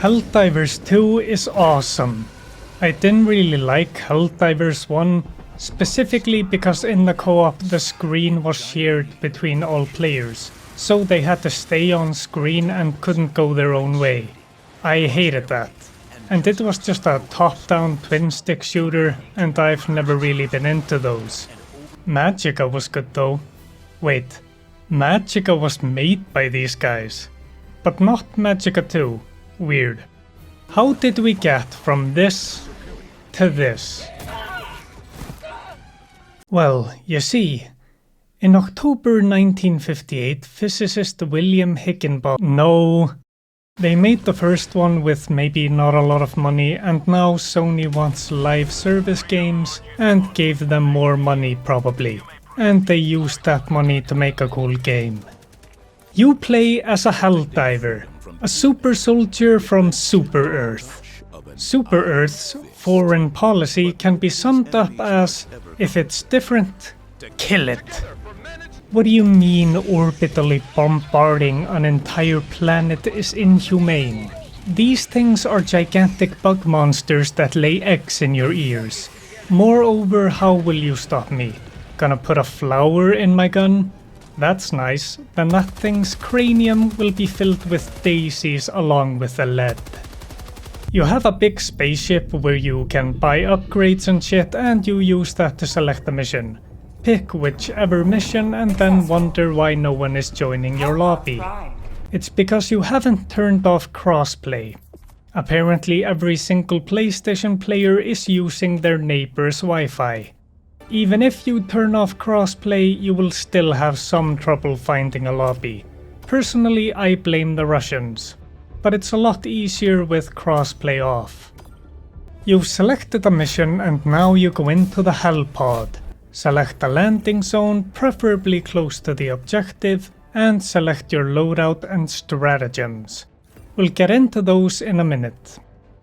Helldivers 2 is awesome. I didn't really like Helldivers 1, specifically because in the co-op the screen was shared between all players, so they had to stay on screen and couldn't go their own way. I hated that. And it was just a top-down twin-stick shooter, and I've never really been into those. Magicka was good though. Wait, Magicka was made by these guys, but not Magicka 2. Weird. How did we get from this to this? Well, you see, in October 1958, physicist William Higginbotham... They made the first one with maybe not a lot of money, and now Sony wants live service games and gave them more money probably. And they used that money to make a cool game. You play as a Helldiver, a super soldier from Super Earth. Super Earth's foreign policy can be summed up as, if it's different, kill it. What do you mean orbitally bombarding an entire planet is inhumane? These things are gigantic bug monsters that lay eggs in your ears. Moreover, how will you stop me? Gonna put a flower in my gun? That's nice, then that thing's cranium will be filled with daisies along with the lead. You have a big spaceship where you can buy upgrades and shit, and you use that to select a mission. Pick whichever mission and then wonder why no one is joining your lobby. It's because you haven't turned off crossplay. Apparently every single PlayStation player is using their neighbor's Wi-Fi. Even if you turn off crossplay, you will still have some trouble finding a lobby. Personally, I blame the Russians, but it's a lot easier with crossplay off. You've selected a mission and now you go into the Hell Pod. Select a landing zone, preferably close to the objective, and select your loadout and stratagems. We'll get into those in a minute.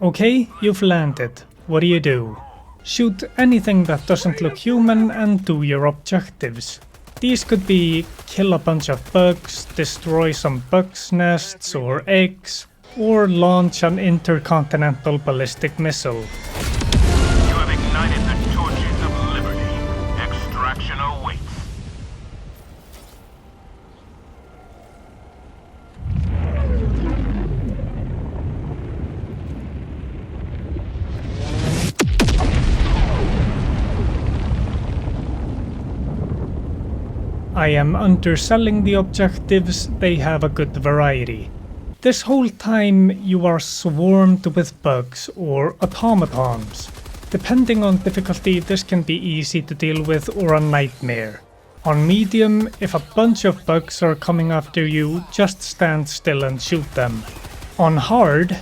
Okay, you've landed. What do? Shoot anything that doesn't look human and do your objectives. These could be kill a bunch of bugs, destroy some bugs' nests or eggs, or launch an intercontinental ballistic missile. You have ignited the torches of liberty. Extraction awaits. I am underselling the objectives, they have a good variety. This whole time you are swarmed with bugs or automatons. Depending on difficulty, this can be easy to deal with or a nightmare. On medium, if a bunch of bugs are coming after you, just stand still and shoot them. On hard,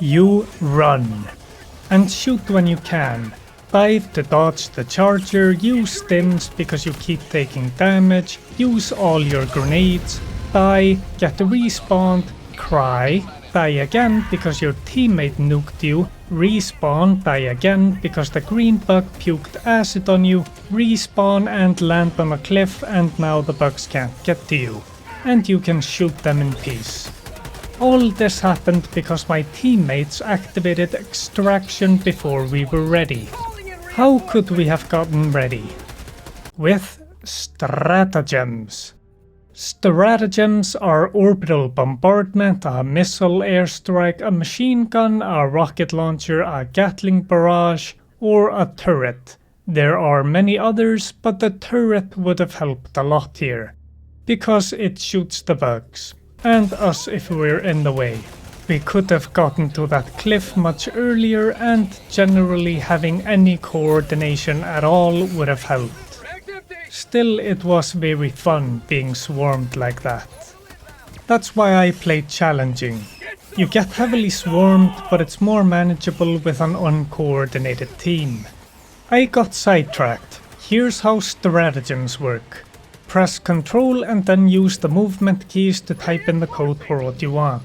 you run. And shoot when you can. Dive to dodge the charger, use stims because you keep taking damage, use all your grenades, die, get respawned, cry, die again because your teammate nuked you, respawn, die again because the green bug puked acid on you, respawn and land on a cliff and now the bugs can't get to you, and you can shoot them in peace. All this happened because my teammates activated extraction before we were ready. How could we have gotten ready? With stratagems. Stratagems are orbital bombardment, a missile airstrike, a machine gun, a rocket launcher, a Gatling barrage, or a turret. There are many others, but the turret would have helped a lot here, because it shoots the bugs, and us if we're in the way. We could have gotten to that cliff much earlier, and generally having any coordination at all would have helped. Still, it was very fun being swarmed like that. That's why I played challenging. You get heavily swarmed, but it's more manageable with an uncoordinated team. I got sidetracked. Here's how stratagems work. Press Ctrl and then use the movement keys to type in the code for what you want.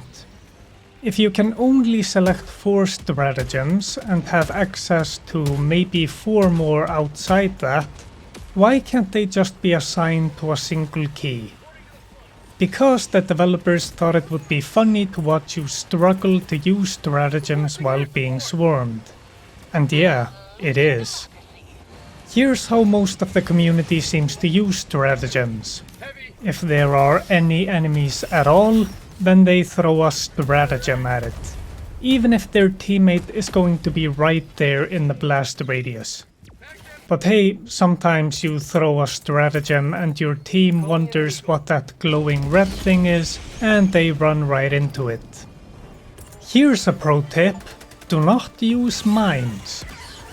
If you can only select 4 stratagems and have access to maybe 4 more outside that, why can't they just be assigned to a single key? because the developers thought it would be funny to watch you struggle to use stratagems while being swarmed. And yeah, it is. Here's how most of the community seems to use stratagems. If there are any enemies at all, then they throw a stratagem at it, even if their teammate is going to be right there in the blast radius. But hey, sometimes you throw a stratagem and your team wonders what that glowing red thing is, and they run right into it. Here's a pro tip: do not use mines.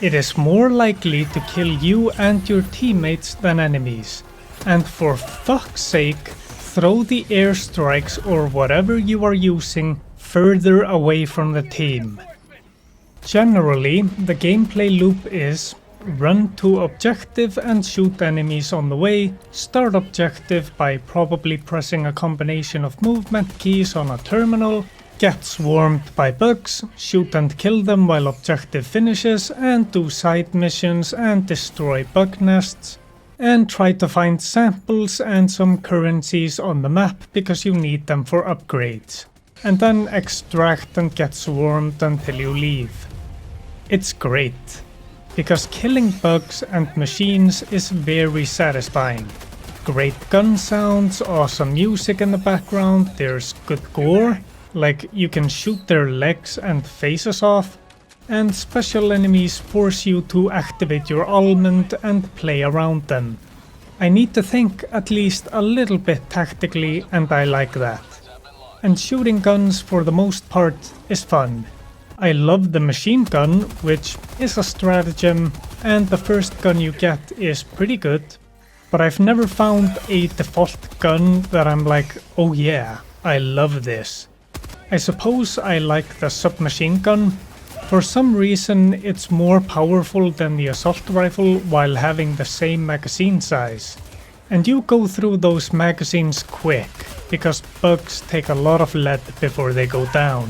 It is more likely to kill you and your teammates than enemies. And for fuck's sake, throw the airstrikes or whatever you are using further away from the team. Generally, the gameplay loop is run to objective and shoot enemies on the way, start objective by probably pressing a combination of movement keys on a terminal, get swarmed by bugs, shoot and kill them while objective finishes, and do side missions and destroy bug nests, and try to find samples and some currencies on the map because you need them for upgrades, and then extract and get swarmed until you leave. It's great, because killing bugs and machines is very satisfying. Great gun sounds, awesome music in the background, there's good gore, like you can shoot their legs and faces off, and special enemies force you to activate your almond and play around them. I need to think at least a little bit tactically, and I like that. And shooting guns for the most part is fun. I love the machine gun, which is a stratagem, and the first gun you get is pretty good, but I've never found a default gun that I'm like, oh yeah, I love this. I suppose I like the submachine gun. For some reason it's more powerful than the assault rifle while having the same magazine size. And you go through those magazines quick, because bugs take a lot of lead before they go down.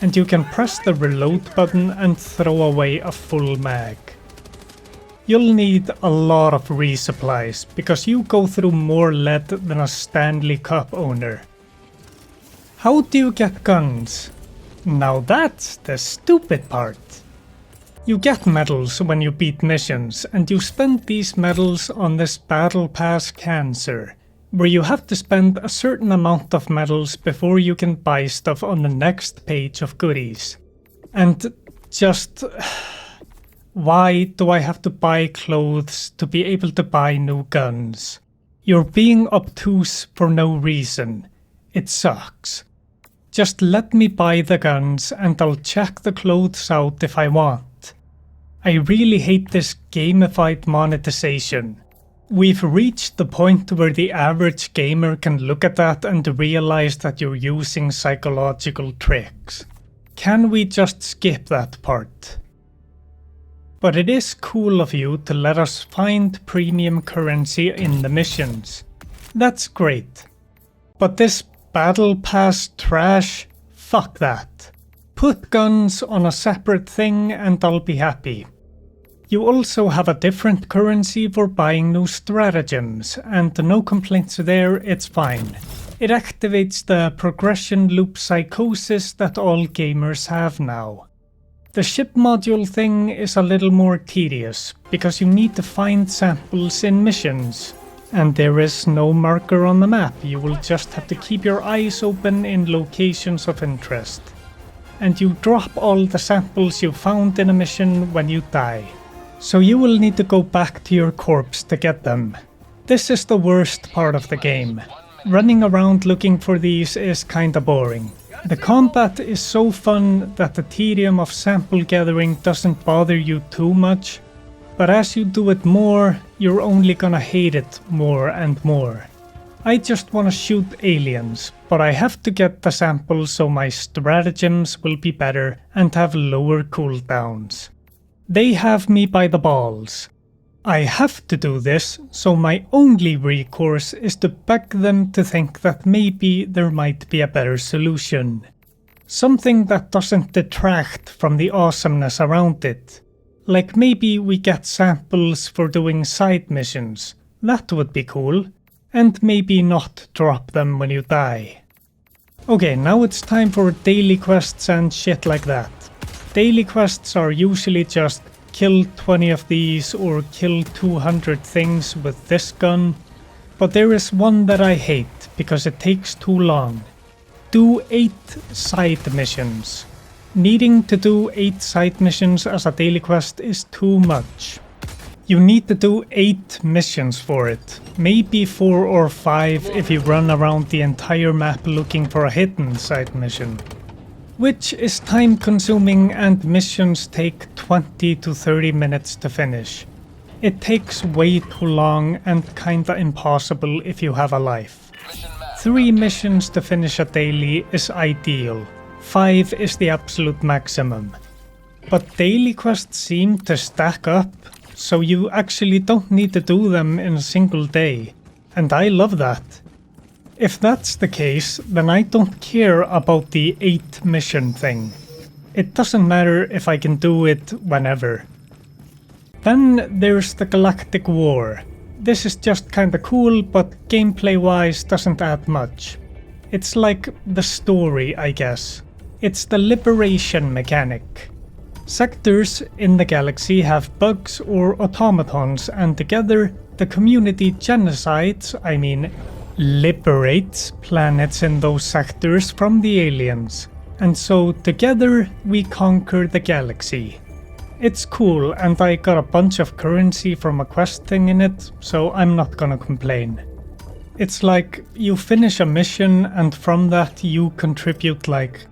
And you can press the reload button and throw away a full mag. You'll need a lot of resupplies, because you go through more lead than a Stanley Cup owner. How do you get guns? Now that's the stupid part. You get medals when you beat missions, and you spend these medals on this Battle Pass Cancer, where you have to spend a certain amount of medals before you can buy stuff on the next page of goodies. And just... why do I have to buy clothes to be able to buy new guns? You're being obtuse for no reason. It sucks. Just let me buy the guns and I'll check the clothes out if I want. I really hate this gamified monetization. We've reached the point where the average gamer can look at that and realize that you're using psychological tricks. Can we just skip that part? But it is cool of you to let us find premium currency in the missions. That's great. But this Battle Pass trash? Fuck that. Put guns on a separate thing and I'll be happy. You also have a different currency for buying new stratagems, and no complaints there, it's fine. It activates the progression loop psychosis that all gamers have now. The ship module thing is a little more tedious, because you need to find samples in missions. And there is no marker on the map, you will just have to keep your eyes open in locations of interest. And you drop all the samples you found in a mission when you die. So you will need to go back to your corpse to get them. This is the worst part of the game. Running around looking for these is kinda boring. The combat is so fun that the tedium of sample gathering doesn't bother you too much. But as you do it more, you're only gonna hate it more and more. I just wanna shoot aliens, but I have to get the samples so my stratagems will be better and have lower cooldowns. They have me by the balls. I have to do this, so my only recourse is to beg them to think that maybe there might be a better solution. Something that doesn't detract from the awesomeness around it. Like maybe we get samples for doing side missions. That would be cool. and maybe not drop them when you die. Okay, now it's time for daily quests and shit like that. Daily quests are usually just kill 20 of these or kill 200 things with this gun, but there is one that I hate because it takes too long. Do 8 side missions. Needing to do 8 side missions as a daily quest is too much. You need to do 8 missions for it, maybe 4 or 5 if you run around the entire map looking for a hidden side mission. Which is time consuming and missions take 20 to 30 minutes to finish. It takes way too long and kinda impossible if you have a life. 3 missions to finish a daily is ideal, 5 is the absolute maximum. But daily quests seem to stack up, so you actually don't need to do them in a single day, and I love that. If that's the case, then I don't care about the 8 mission thing. It doesn't matter if I can do it whenever. Then there's the Galactic War. This is just kinda cool, but gameplay-wise doesn't add much. It's like the story, I guess. It's the liberation mechanic. Sectors in the galaxy have bugs or automatons, and together the community liberates planets in those sectors from the aliens. And so together we conquer the galaxy. It's cool, and I got a bunch of currency from a quest thing in it, so I'm not gonna complain. It's like you finish a mission and from that you contribute like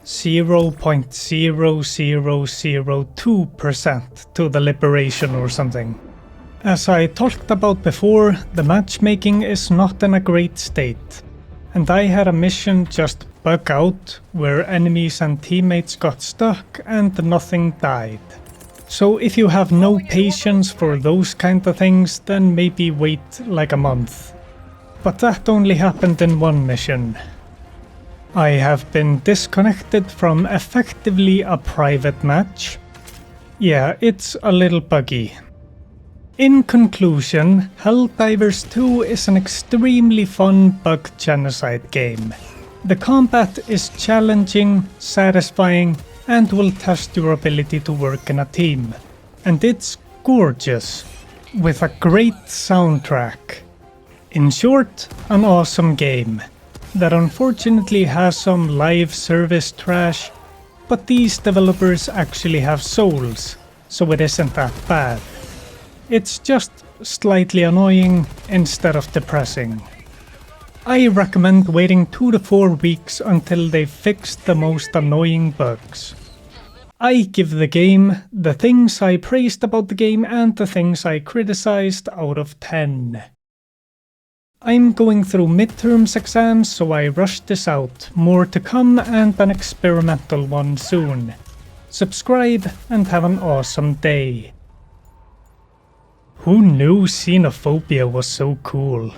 0.0002% to the liberation or something. As I talked about before, the matchmaking is not in a great state, and I had a mission just bug out where enemies and teammates got stuck and nothing died. So if you have no patience for those kind of things, then maybe wait like a month. But that only happened in one mission. I have been disconnected from effectively a private match. Yeah, it's a little buggy. In conclusion, Helldivers 2 is an extremely fun bug genocide game. The combat is challenging, satisfying, and will test your ability to work in a team. And it's gorgeous, with a great soundtrack. In short, an awesome game that unfortunately has some live service trash, but these developers actually have souls, so it isn't that bad. It's just slightly annoying instead of depressing. I recommend waiting 2 to 4 weeks until they fix the most annoying bugs. I give the game the things I praised about the game and the things I criticized out of 10. I'm going through midterms exams, so I rushed this out. More to come and an experimental one soon. Subscribe and have an awesome day. Who knew xenophobia was so cool?